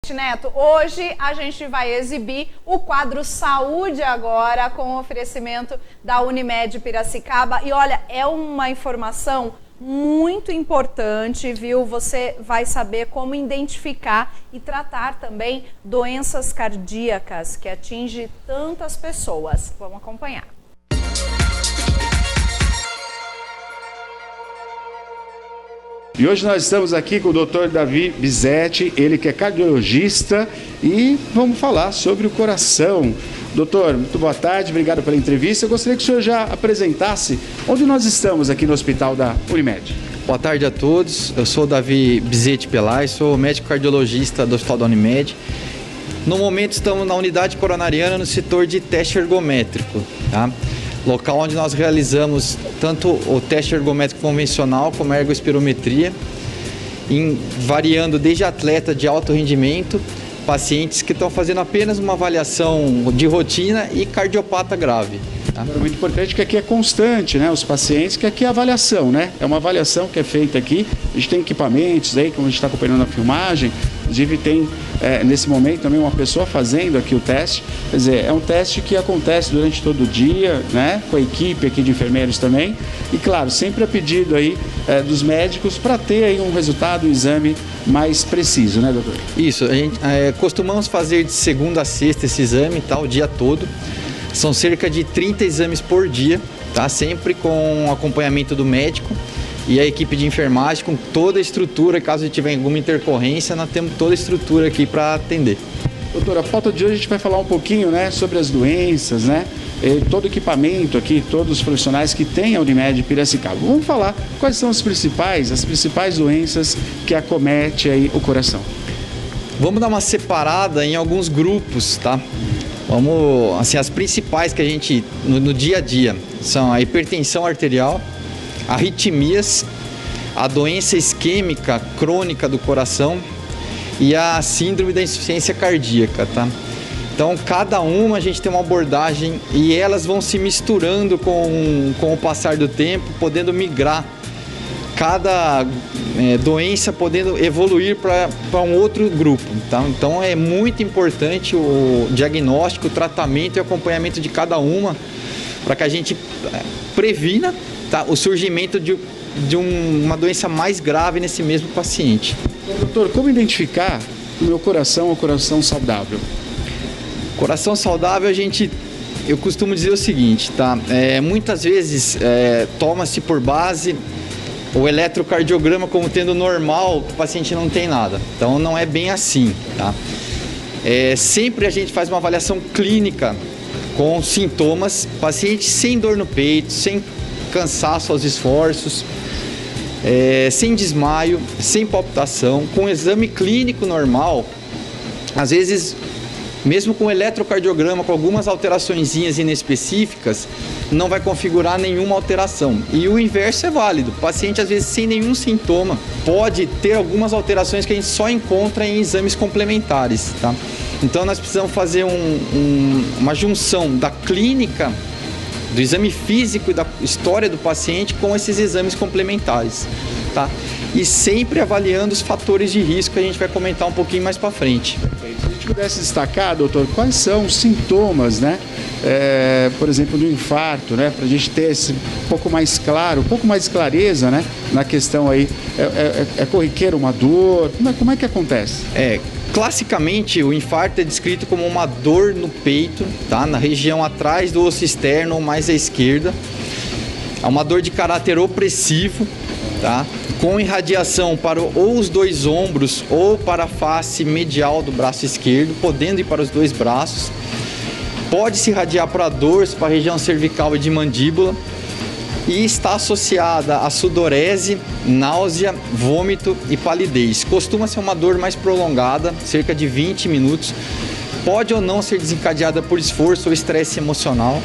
seguinte, Neto, hoje a gente vai exibir o quadro Saúde Agora com o oferecimento da Unimed Piracicaba. E olha, é uma informação muito importante, viu? Você vai saber como identificar e tratar também doenças cardíacas que atingem tantas pessoas. Vamos acompanhar. E hoje nós estamos aqui com o Dr. Davi Bizetti, ele que é cardiologista, e vamos falar sobre o coração. Doutor, muito boa tarde, obrigado pela entrevista. Eu gostaria que o senhor já apresentasse onde nós estamos aqui no hospital da Unimed. Boa tarde a todos, eu sou o Davi Bizetti Pelay, sou médico cardiologista do Hospital da Unimed. No momento estamos na unidade coronariana no setor de teste ergométrico, tá? Local onde nós realizamos tanto o teste ergométrico convencional como a ergospirometria, variando desde atleta de alto rendimento, pacientes que estão fazendo apenas uma avaliação de rotina e cardiopata grave. Tá? É muito importante que aqui é constante, né? Os pacientes, que aqui é avaliação, né? É uma avaliação que é feita aqui. A gente tem equipamentos aí, como a gente está acompanhando a filmagem. Inclusive tem, nesse momento, também uma pessoa fazendo aqui o teste. Quer dizer, é um teste que acontece durante todo o dia, né? Com a equipe aqui de enfermeiros também. E, claro, sempre a pedido aí dos médicos para ter aí um resultado, um exame mais preciso, né, doutor? Isso, a gente costumamos fazer de segunda a sexta esse exame, tá? O dia todo. São cerca de 30 exames por dia, tá? Sempre com acompanhamento do médico e a equipe de enfermagem com toda a estrutura. Caso tiver alguma intercorrência, nós temos toda a estrutura aqui para atender. Doutora, a pauta de hoje a gente vai falar um pouquinho, né, sobre as doenças, né? Todo o equipamento aqui, todos os profissionais que tem a Unimed Piracicaba. Vamos falar quais são as principais doenças que acomete aí o coração. Vamos dar uma separada em alguns grupos, tá? Vamos, assim, as principais que a gente, no dia a dia, são a hipertensão arterial, arritmias, a doença isquêmica crônica do coração e a síndrome da insuficiência cardíaca, tá? Então, cada uma a gente tem uma abordagem e elas vão se misturando com o passar do tempo, podendo migrar. Cada doença podendo evoluir para um outro grupo, tá? Então é muito importante o diagnóstico, o tratamento e acompanhamento de cada uma para que a gente previna, tá, o surgimento de uma doença mais grave nesse mesmo paciente. Doutor, como identificar o meu coração, o coração saudável? Coração saudável, eu costumo dizer o seguinte, tá? Muitas vezes toma-se por base o eletrocardiograma como tendo normal, o paciente não tem nada. Então não é bem assim, tá? Sempre a gente faz uma avaliação clínica com sintomas, paciente sem dor no peito, sem cansaço aos esforços, sem desmaio, sem palpitação, com exame clínico normal, às vezes mesmo com eletrocardiograma, com algumas alteraçõezinhas inespecíficas, não vai configurar nenhuma alteração. E o inverso é válido. O paciente, às vezes, sem nenhum sintoma, pode ter algumas alterações que a gente só encontra em exames complementares, tá? Então, nós precisamos fazer uma junção da clínica, do exame físico e da história do paciente com esses exames complementares, tá? E sempre avaliando os fatores de risco que a gente vai comentar um pouquinho mais para frente. Se a gente pudesse destacar, doutor, quais são os sintomas, né? Por exemplo, do infarto, né? Para a gente ter esse um pouco mais claro, um pouco mais de clareza, né? Na questão aí, é corriqueiro uma dor? Como é que acontece? Classicamente, o infarto é descrito como uma dor no peito, tá? Na região atrás do osso externo ou mais à esquerda. É uma dor de caráter opressivo, tá? Com irradiação para ou os dois ombros ou para a face medial do braço esquerdo, podendo ir para os dois braços. Pode se irradiar para dorso, para a região cervical e de mandíbula. E está associada a sudorese, náusea, vômito e palidez. Costuma ser uma dor mais prolongada, cerca de 20 minutos. Pode ou não ser desencadeada por esforço ou estresse emocional.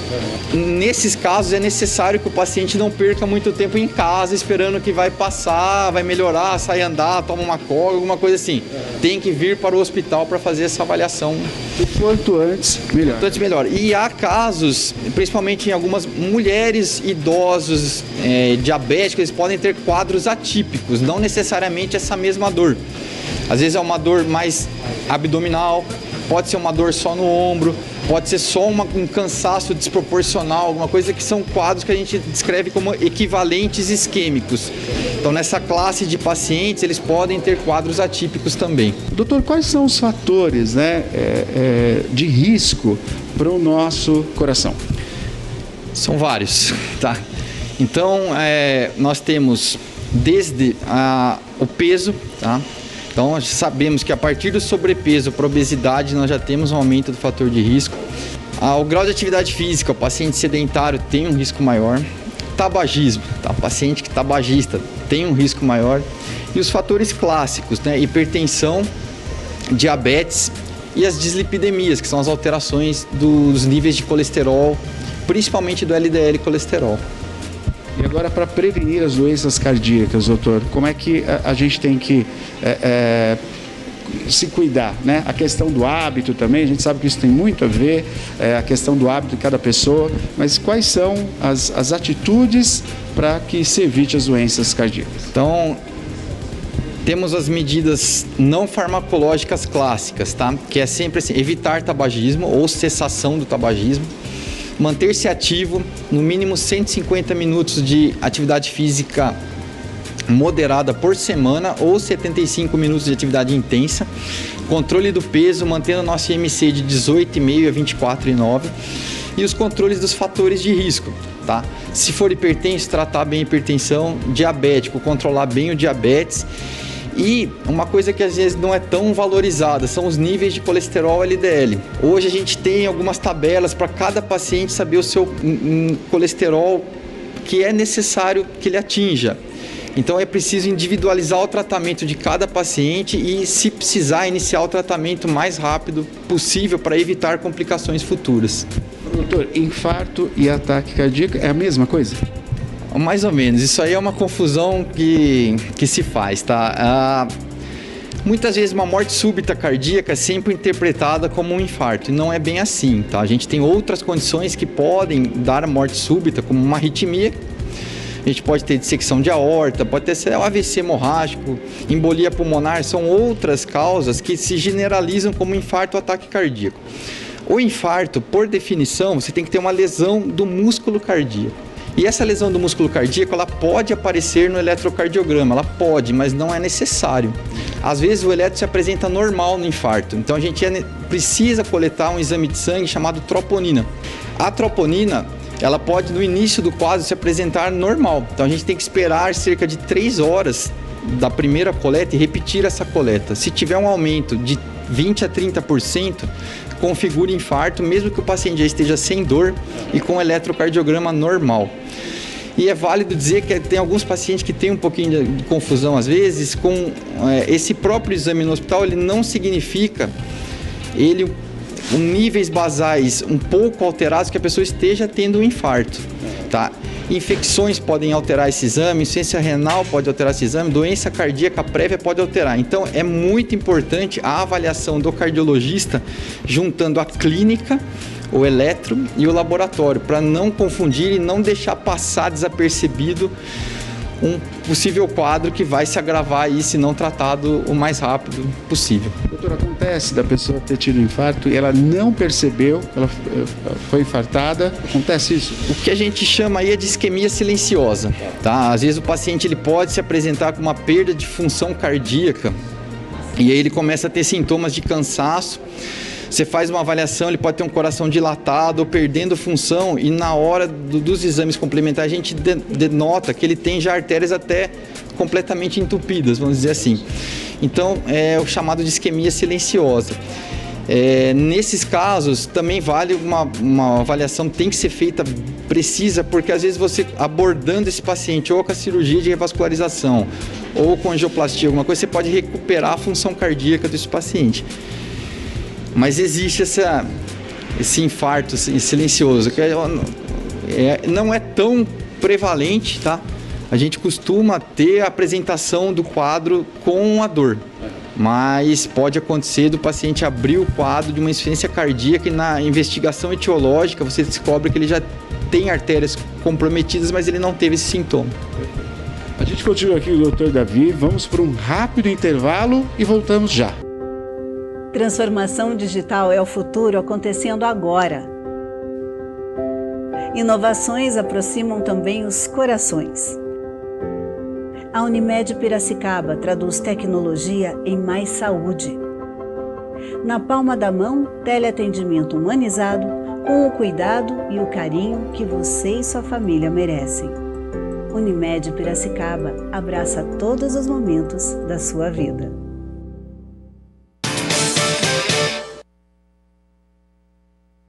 Nesses casos é necessário que o paciente não perca muito tempo em casa esperando que vai passar, vai melhorar, sai andar, toma uma cola, alguma coisa assim. Tem que vir para o hospital para fazer essa avaliação. O quanto antes, melhor. Quanto antes, melhor. E há casos, principalmente em algumas mulheres, idosos, diabéticos, eles podem ter quadros atípicos, não necessariamente essa mesma dor. Às vezes é uma dor mais abdominal, pode ser uma dor só no ombro, pode ser só um cansaço desproporcional, alguma coisa que são quadros que a gente descreve como equivalentes isquêmicos. Então, nessa classe de pacientes, eles podem ter quadros atípicos também. Doutor, quais são os fatores, né, de risco para o nosso coração? São vários, tá? Então, nós temos desde o peso, tá? Então, sabemos que a partir do sobrepeso para obesidade, nós já temos um aumento do fator de risco. O grau de atividade física, o paciente sedentário tem um risco maior. Tabagismo, tá? O paciente que tabagista tem um risco maior. E os fatores clássicos, né? Hipertensão, diabetes e as dislipidemias, que são as alterações dos níveis de colesterol, principalmente do LDL colesterol. E agora, para prevenir as doenças cardíacas, doutor, como é que a gente tem que se cuidar, né? A questão do hábito também, a gente sabe que isso tem muito a ver, a questão do hábito de cada pessoa, mas quais são as atitudes para que se evite as doenças cardíacas? Então, temos as medidas não farmacológicas clássicas, tá? Que é sempre assim, evitar tabagismo ou cessação do tabagismo. Manter-se ativo, no mínimo 150 minutos de atividade física moderada por semana ou 75 minutos de atividade intensa. Controle do peso, mantendo o nosso IMC de 18,5 a 24,9. E os controles dos fatores de risco, tá? Se for hipertenso, tratar bem a hipertensão. Diabético, controlar bem o diabetes. E uma coisa que às vezes não é tão valorizada são os níveis de colesterol LDL. Hoje a gente tem algumas tabelas para cada paciente saber o seu colesterol que é necessário que ele atinja. Então é preciso individualizar o tratamento de cada paciente e, se precisar, iniciar o tratamento mais rápido possível para evitar complicações futuras. Doutor, infarto e ataque cardíaco é a mesma coisa? Mais ou menos, isso aí é uma confusão que se faz, tá? Muitas vezes uma morte súbita cardíaca é sempre interpretada como um infarto, e não é bem assim, tá? A gente tem outras condições que podem dar a morte súbita, como uma arritmia. A gente pode ter dissecção de aorta, pode ter um AVC hemorrágico, embolia pulmonar, são outras causas que se generalizam como infarto ou ataque cardíaco. O infarto, por definição, você tem que ter uma lesão do músculo cardíaco. E essa lesão do músculo cardíaco, ela pode aparecer no eletrocardiograma, ela pode, mas não é necessário. Às vezes o eletro se apresenta normal no infarto, então a gente precisa coletar um exame de sangue chamado troponina. A troponina, ela pode no início do quadro se apresentar normal, então a gente tem que esperar cerca de 3 horas da primeira coleta e repetir essa coleta. Se tiver um aumento de 20 a 30%, configura infarto, mesmo que o paciente já esteja sem dor e com eletrocardiograma normal. E é válido dizer que tem alguns pacientes que têm um pouquinho de confusão às vezes com esse próprio exame no hospital. Ele não significa níveis basais um pouco alterados que a pessoa esteja tendo um infarto, tá? Infecções podem alterar esse exame, insuficiência renal pode alterar esse exame, doença cardíaca prévia pode alterar. Então é muito importante a avaliação do cardiologista juntando a clínica, o eletro e o laboratório, para não confundir e não deixar passar desapercebido um possível quadro que vai se agravar aí se não tratado o mais rápido possível. Doutor, acontece da pessoa ter tido infarto e ela não percebeu, ela foi infartada, acontece isso? O que a gente chama aí é de isquemia silenciosa, tá? Às vezes o paciente ele pode se apresentar com uma perda de função cardíaca e aí ele começa a ter sintomas de cansaço. Você faz uma avaliação, ele pode ter um coração dilatado ou perdendo função, e na hora dos exames complementares a gente denota que ele tem já artérias até completamente entupidas, vamos dizer assim. Então é o chamado de isquemia silenciosa. Nesses casos também vale uma avaliação, tem que ser feita precisa, porque às vezes você abordando esse paciente ou com a cirurgia de revascularização ou com angioplastia, alguma coisa, você pode recuperar a função cardíaca desse paciente. Mas existe esse infarto silencioso, que não é tão prevalente, tá? A gente costuma ter a apresentação do quadro com a dor, mas pode acontecer do paciente abrir o quadro de uma insuficiência cardíaca e na investigação etiológica você descobre que ele já tem artérias comprometidas, mas ele não teve esse sintoma. A gente continua aqui com o Dr. Davi, vamos para um rápido intervalo e voltamos já. Transformação digital é o futuro acontecendo agora. Inovações aproximam também os corações. A Unimed Piracicaba traduz tecnologia em mais saúde. Na palma da mão, teleatendimento humanizado, com o cuidado e o carinho que você e sua família merecem. Unimed Piracicaba abraça todos os momentos da sua vida.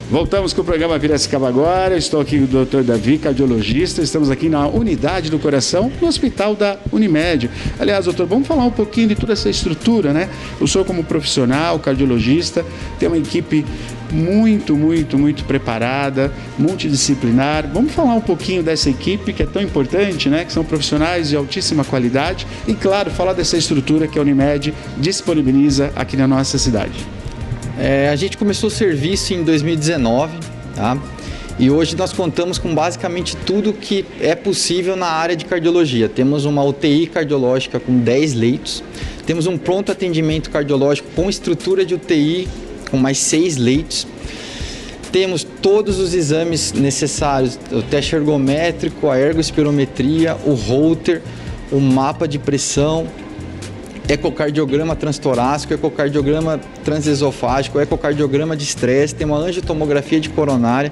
Voltamos com o programa Piracicaba agora. Estou aqui com o Dr. Davi, cardiologista. Estamos aqui na Unidade do Coração, no Hospital da Unimed. Aliás, doutor, vamos falar um pouquinho de toda essa estrutura, né? O senhor, como profissional, cardiologista, tem uma equipe muito preparada, multidisciplinar. Vamos falar um pouquinho dessa equipe que é tão importante, né? Que são profissionais de altíssima qualidade e, claro, falar dessa estrutura que a Unimed disponibiliza aqui na nossa cidade. A gente começou o serviço em 2019, tá? E hoje nós contamos com basicamente tudo que é possível na área de cardiologia. Temos uma UTI cardiológica com 10 leitos, temos um pronto atendimento cardiológico com estrutura de UTI com mais 6 leitos, temos todos os exames necessários, o teste ergométrico, a ergospirometria, o Holter, o mapa de pressão, ecocardiograma transtorácico, ecocardiograma transesofágico, ecocardiograma de estresse, tem uma angiotomografia de coronária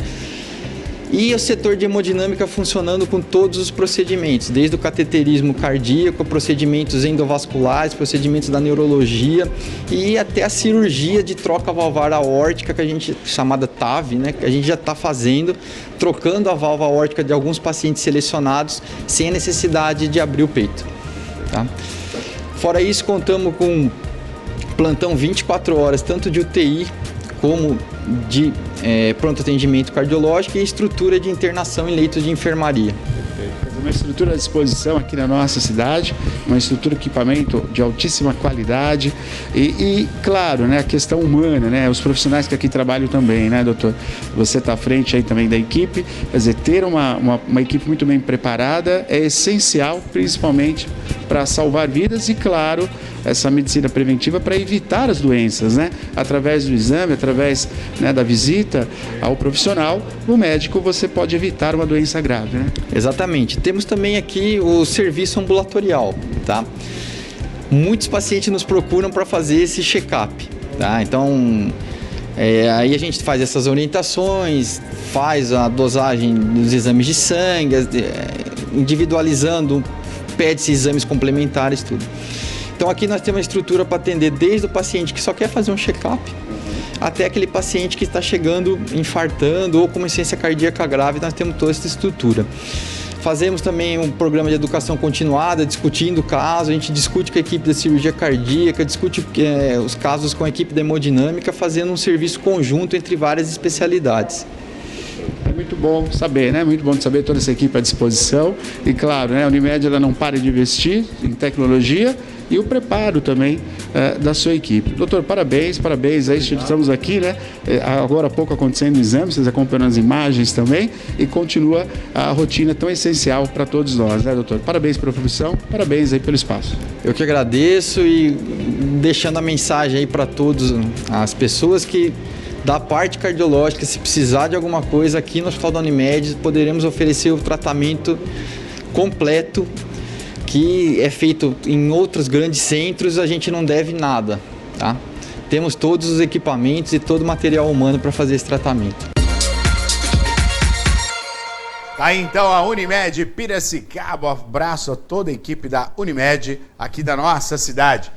e o setor de hemodinâmica funcionando com todos os procedimentos, desde o cateterismo cardíaco, procedimentos endovasculares, procedimentos da neurologia e até a cirurgia de troca valvar aórtica, que a gente chamada TAV, né, que a gente já está fazendo, trocando a válvula aórtica de alguns pacientes selecionados sem a necessidade de abrir o peito, tá? Fora isso, contamos com plantão 24 horas, tanto de UTI como de pronto atendimento cardiológico e estrutura de internação em leitos de enfermaria. Uma estrutura à disposição aqui na nossa cidade, uma estrutura de equipamento de altíssima qualidade e claro, né, a questão humana, né, os profissionais que aqui trabalham também, né, doutor? Você está à frente aí também da equipe, quer dizer, ter uma equipe muito bem preparada é essencial, principalmente para salvar vidas e, claro, essa medicina preventiva para evitar as doenças, né? Através do exame, através, né, da visita ao profissional, o médico, você pode evitar uma doença grave, né? Exatamente. Temos também aqui o serviço ambulatorial, tá? Muitos pacientes nos procuram para fazer esse check-up, tá? Então, aí a gente faz essas orientações, faz a dosagem dos exames de sangue, individualizando, pede-se exames complementares, tudo. Então aqui nós temos uma estrutura para atender desde o paciente que só quer fazer um check-up até aquele paciente que está chegando infartando ou com uma insuficiência cardíaca grave, nós temos toda essa estrutura. Fazemos também um programa de educação continuada, discutindo o caso, a gente discute com a equipe da cirurgia cardíaca, discute os casos com a equipe da hemodinâmica, fazendo um serviço conjunto entre várias especialidades. É muito bom saber, né? Muito bom saber toda essa equipe à disposição e, claro, né, a Unimed ela não para de investir em tecnologia e o preparo também da sua equipe. Doutor, parabéns, aí estamos aqui, né? Agora há pouco acontecendo o exame, vocês acompanhando as imagens também e continua a rotina tão essencial para todos nós, né, doutor? Parabéns pela profissão, parabéns aí pelo espaço. Eu que agradeço e deixando a mensagem aí para todas as pessoas que da parte cardiológica, se precisar de alguma coisa aqui no Hospital da Unimed, poderemos oferecer o tratamento completo que é feito em outros grandes centros, a gente não deve nada, tá? Temos todos os equipamentos e todo o material humano para fazer esse tratamento. Tá aí então a Unimed Piracicaba, um abraço a toda a equipe da Unimed aqui da nossa cidade.